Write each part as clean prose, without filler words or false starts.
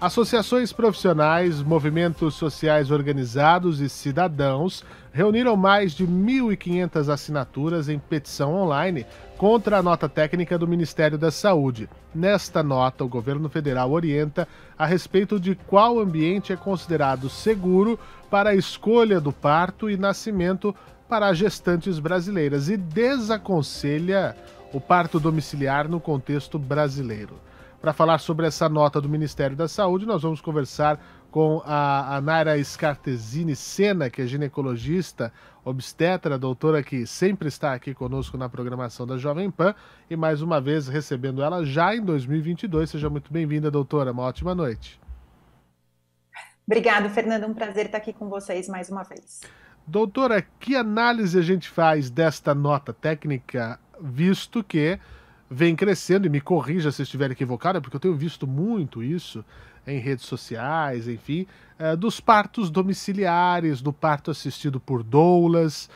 Associações profissionais, movimentos sociais organizados e cidadãos reuniram mais de 1.500 assinaturas em petição online contra a nota técnica do Ministério da Saúde. Nesta nota, o governo federal orienta a respeito de qual ambiente é considerado seguro para a escolha do parto e nascimento para as gestantes brasileiras e desaconselha o parto domiciliar no contexto brasileiro. Para falar sobre essa nota do Ministério da Saúde, nós vamos conversar com a Naira Scartesini Sena, que é ginecologista, obstetra, doutora que sempre está aqui conosco na programação da Jovem Pan, e mais uma vez recebendo ela já em 2022. Seja muito bem-vinda, doutora. Uma ótima noite. Obrigada, Fernando. Um prazer estar aqui com vocês mais uma vez. Doutora, que análise a gente faz desta nota técnica, visto que vem crescendo, e me corrija se estiver equivocado, porque eu tenho visto muito isso em redes sociais, enfim, dos partos domiciliares, do parto assistido por doulas,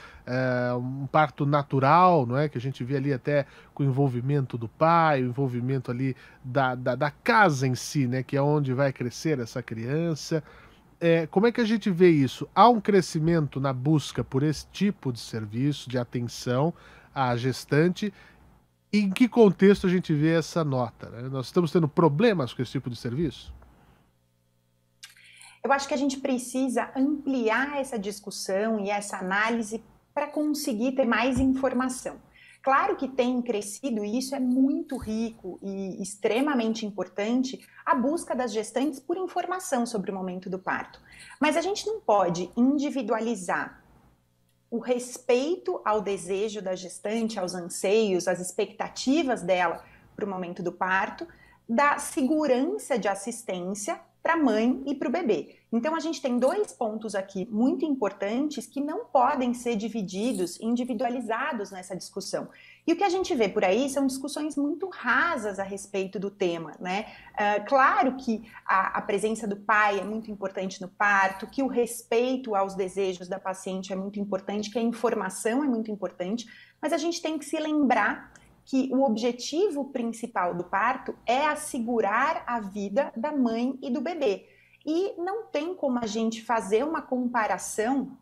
um parto natural, não é? Que a gente vê ali até com o envolvimento do pai, o envolvimento ali da casa em si, né? Que é onde vai crescer essa criança. Como é que a gente vê isso? Há um crescimento na busca por esse tipo de serviço, de atenção à gestante. Em que contexto a gente vê essa nota, né? Nós estamos tendo problemas com esse tipo de serviço? Eu acho que a gente precisa ampliar essa discussão e essa análise para conseguir ter mais informação. Claro que tem crescido, e isso é muito rico e extremamente importante, a busca das gestantes por informação sobre o momento do parto. Mas a gente não pode individualizar o respeito ao desejo da gestante, aos anseios, às expectativas dela para o momento do parto, da segurança de assistência para a mãe e para o bebê. Então, a gente tem dois pontos aqui muito importantes que não podem ser divididos, individualizados nessa discussão. E o que a gente vê por aí são discussões muito rasas a respeito do tema, né? Claro que a presença do pai é muito importante no parto, que o respeito aos desejos da paciente é muito importante, que a informação é muito importante, mas a gente tem que se lembrar que o objetivo principal do parto é assegurar a vida da mãe e do bebê. E não tem como a gente fazer uma comparação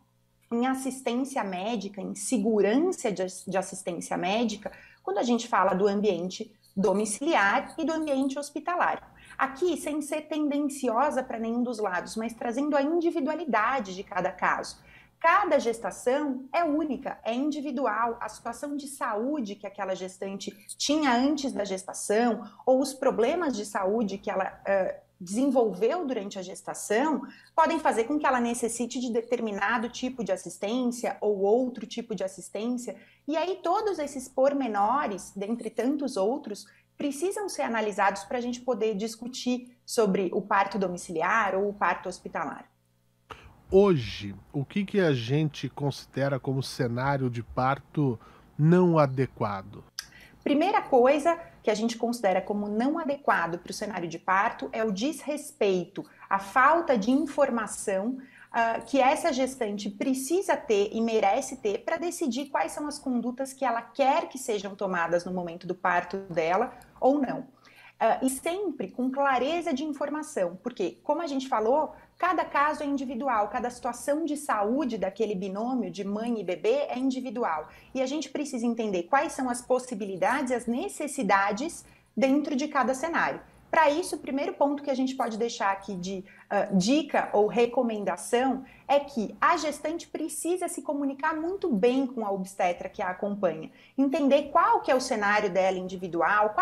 em assistência médica, em segurança de assistência médica, quando a gente fala do ambiente domiciliar e do ambiente hospitalar. Aqui, sem ser tendenciosa para nenhum dos lados, mas trazendo a individualidade de cada caso. Cada gestação é única, é individual. A situação de saúde que aquela gestante tinha antes da gestação, ou os problemas de saúde que ela desenvolveu durante a gestação, podem fazer com que ela necessite de determinado tipo de assistência ou outro tipo de assistência. E aí todos esses pormenores, dentre tantos outros, precisam ser analisados para a gente poder discutir sobre o parto domiciliar ou o parto hospitalar. Hoje, o que a gente considera como cenário de parto não adequado? Primeira coisa que a gente considera como não adequado para o cenário de parto é o desrespeito, a falta de informação que essa gestante precisa ter e merece ter para decidir quais são as condutas que ela quer que sejam tomadas no momento do parto dela ou não. E sempre com clareza de informação, porque, como a gente falou, cada caso é individual, cada situação de saúde daquele binômio de mãe e bebê é individual. E a gente precisa entender quais são as possibilidades e as necessidades dentro de cada cenário. Para isso, o primeiro ponto que a gente pode deixar aqui de dica ou recomendação é que a gestante precisa se comunicar muito bem com a obstetra que a acompanha, entender qual que é o cenário dela individual,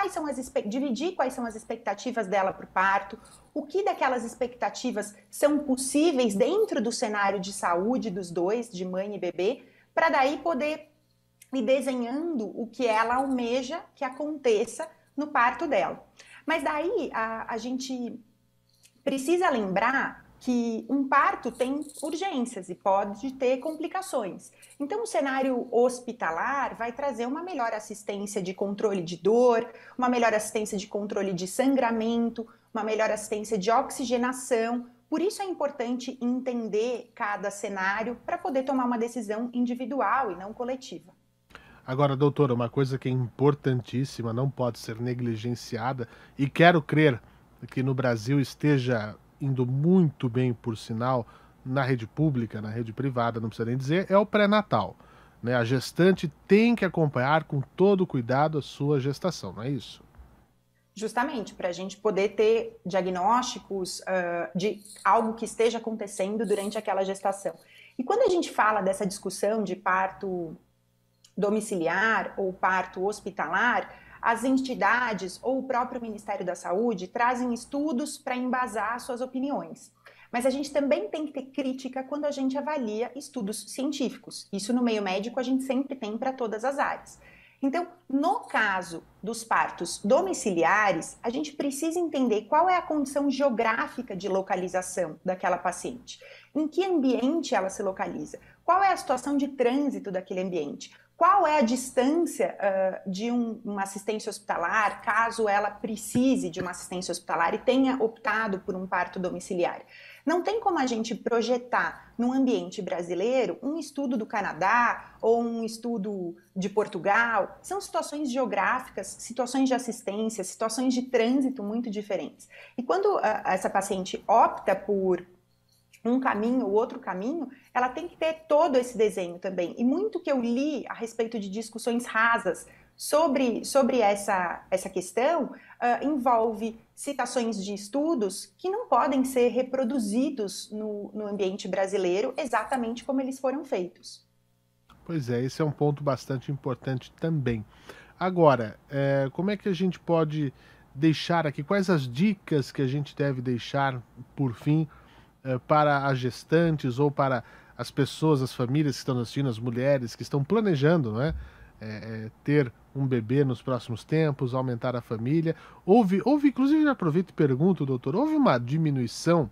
dividir quais são as expectativas dela para o parto, o que daquelas expectativas são possíveis dentro do cenário de saúde dos dois, de mãe e bebê, para daí poder ir desenhando o que ela almeja que aconteça no parto dela. Mas daí a gente precisa lembrar que um parto tem urgências e pode ter complicações. Então, o cenário hospitalar vai trazer uma melhor assistência de controle de dor, uma melhor assistência de controle de sangramento, uma melhor assistência de oxigenação. Por isso é importante entender cada cenário para poder tomar uma decisão individual e não coletiva. Agora, doutora, uma coisa que é importantíssima, não pode ser negligenciada, e quero crer que no Brasil esteja indo muito bem, por sinal, na rede pública, na rede privada, não precisa nem dizer, é o pré-natal, né? A gestante tem que acompanhar com todo cuidado a sua gestação, não é isso? Justamente, para a gente poder ter diagnósticos de algo que esteja acontecendo durante aquela gestação. E quando a gente fala dessa discussão de parto domiciliar ou parto hospitalar, as entidades ou o próprio Ministério da Saúde trazem estudos para embasar suas opiniões. Mas a gente também tem que ter crítica quando a gente avalia estudos científicos. Isso no meio médico a gente sempre tem para todas as áreas. Então, no caso dos partos domiciliares, a gente precisa entender qual é a condição geográfica de localização daquela paciente. Em que ambiente ela se localiza? Qual é a situação de trânsito daquele ambiente? Qual é a distância de uma assistência hospitalar, caso ela precise de uma assistência hospitalar e tenha optado por um parto domiciliar? Não tem como a gente projetar no ambiente brasileiro um estudo do Canadá ou um estudo de Portugal. São situações geográficas, situações de assistência, situações de trânsito muito diferentes. E quando essa paciente opta por um caminho ou outro caminho, ela tem que ter todo esse desenho também. E muito que eu li a respeito de discussões rasas sobre essa questão envolve citações de estudos que não podem ser reproduzidos no ambiente brasileiro exatamente como eles foram feitos. Pois é, esse é um ponto bastante importante também. Agora, como é que a gente pode deixar aqui, quais as dicas que a gente deve deixar, por fim, para as gestantes ou para as pessoas, as famílias que estão assistindo, as mulheres que estão planejando, não é? Ter um bebê nos próximos tempos, aumentar a família. Houve inclusive, já aproveito e pergunto, doutor, houve uma diminuição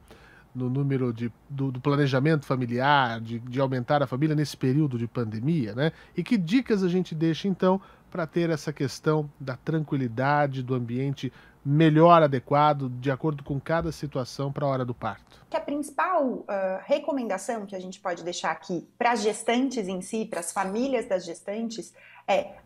no número do planejamento familiar, de aumentar a família nesse período de pandemia, né? E que dicas a gente deixa, então, para ter essa questão da tranquilidade, do ambiente melhor adequado, de acordo com cada situação para a hora do parto? Que a principal recomendação que a gente pode deixar aqui para as gestantes em si, para as famílias das gestantes,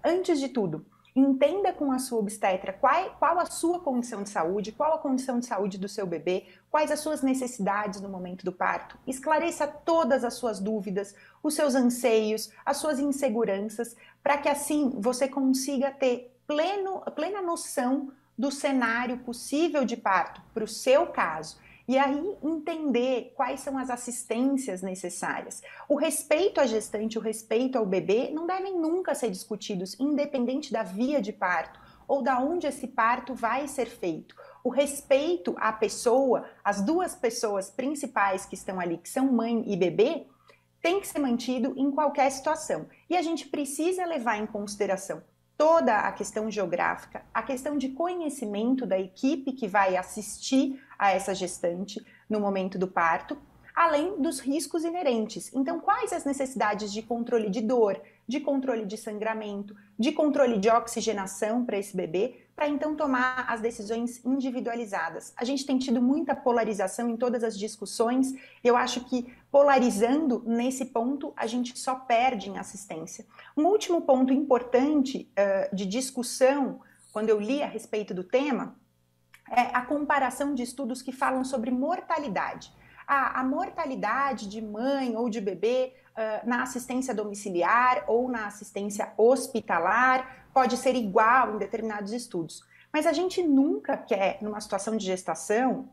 antes de tudo, entenda com a sua obstetra qual a sua condição de saúde, qual a condição de saúde do seu bebê, quais as suas necessidades no momento do parto. Esclareça todas as suas dúvidas, os seus anseios, as suas inseguranças, para que assim você consiga ter plena noção do cenário possível de parto para o seu caso. E aí entender quais são as assistências necessárias. O respeito à gestante, o respeito ao bebê não devem nunca ser discutidos, independente da via de parto ou da onde esse parto vai ser feito. O respeito à pessoa, as duas pessoas principais que estão ali, que são mãe e bebê, tem que ser mantido em qualquer situação. E a gente precisa levar em consideração toda a questão geográfica, a questão de conhecimento da equipe que vai assistir a essa gestante no momento do parto, além dos riscos inerentes. Então, quais as necessidades de controle de dor, de controle de sangramento, de controle de oxigenação para esse bebê, para então tomar as decisões individualizadas. A gente tem tido muita polarização em todas as discussões. Eu acho que polarizando nesse ponto, a gente só perde em assistência. Um último ponto importante de discussão, quando eu li a respeito do tema, é a comparação de estudos que falam sobre mortalidade. A mortalidade de mãe ou de bebê na assistência domiciliar ou na assistência hospitalar pode ser igual em determinados estudos. Mas a gente nunca quer, numa situação de gestação,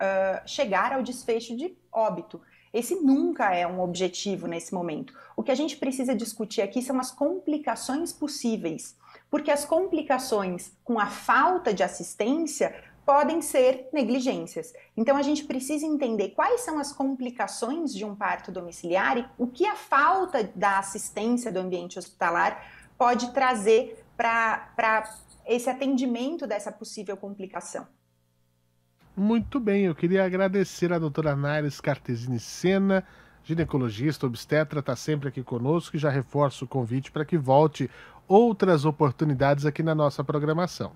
chegar ao desfecho de óbito. Esse nunca é um objetivo nesse momento. O que a gente precisa discutir aqui são as complicações possíveis, porque as complicações com a falta de assistência podem ser negligências. Então a gente precisa entender quais são as complicações de um parto domiciliar e o que a falta da assistência do ambiente hospitalar pode trazer para esse atendimento dessa possível complicação. Muito bem, eu queria agradecer a doutora Nairis Cartesini Sena, ginecologista, obstetra, está sempre aqui conosco, e já reforço o convite para que volte outras oportunidades aqui na nossa programação.